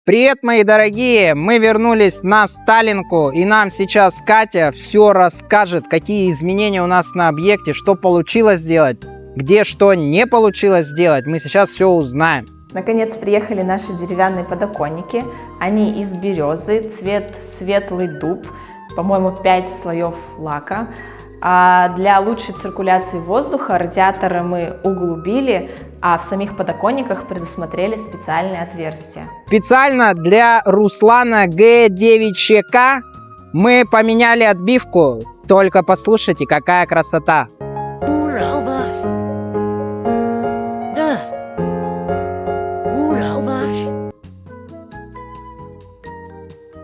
Привет, мои дорогие! Мы вернулись на Сталинку, и нам сейчас Катя все расскажет, какие изменения у нас на объекте, что получилось сделать, где что не получилось сделать. Мы сейчас все узнаем. Наконец приехали наши деревянные подоконники. Они из березы, цвет светлый дуб, по-моему, 5 слоев лака. А для лучшей циркуляции воздуха радиаторы мы углубили, а в самих подоконниках предусмотрели специальные отверстия. Специально для Руслана Г9ЧК мы поменяли отбивку. Только послушайте, какая красота.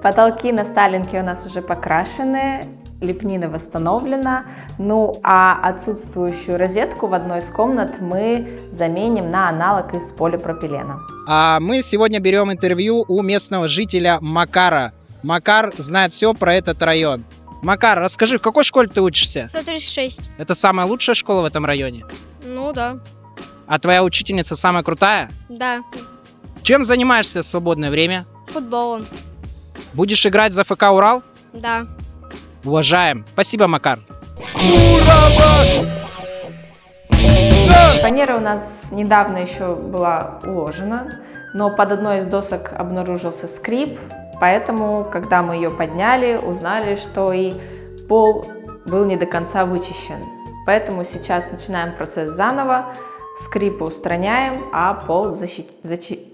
Потолки на Сталинке у нас уже покрашены, лепнина восстановлена, ну а отсутствующую розетку в одной из комнат мы заменим на аналог из полипропилена. А мы сегодня берем интервью у местного жителя Макара. Макар знает все про этот район. Макар, расскажи, в какой школе ты учишься? 136. Это самая лучшая школа в этом районе? Ну да. А твоя учительница самая крутая? Да. Чем занимаешься в свободное время? Футболом. Будешь играть за ФК Урал? Да. Уважаем. Спасибо, Макар. Фанера у нас недавно еще была уложена, но под одной из досок обнаружился скрип, поэтому, когда мы ее подняли, узнали, что и пол был не до конца вычищен. Поэтому сейчас начинаем процесс заново, скрипы устраняем, а пол зачищаем.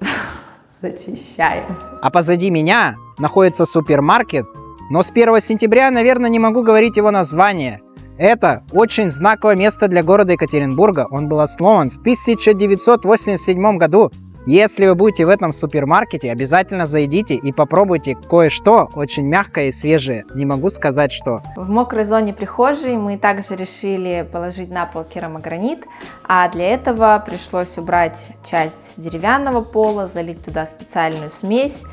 А позади меня находится супермаркет, но с 1 сентября, наверное, не могу говорить его название. Это очень знаковое место для города Екатеринбурга. Он был основан в 1987 году. Если вы будете в этом супермаркете, обязательно зайдите и попробуйте кое-что очень мягкое и свежее. Не могу сказать, что. В мокрой зоне прихожей мы также решили положить на пол керамогранит, а для этого пришлось убрать часть деревянного пола, залить туда специальную смесь.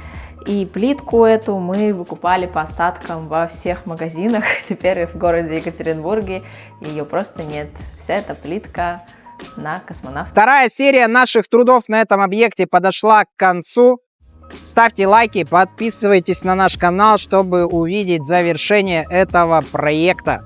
И плитку эту мы выкупали по остаткам во всех магазинах. Теперь в городе Екатеринбурге ее просто нет. Вся эта плитка на космонавтах. Вторая серия наших трудов на этом объекте подошла к концу. Ставьте лайки, подписывайтесь на наш канал, чтобы увидеть завершение этого проекта.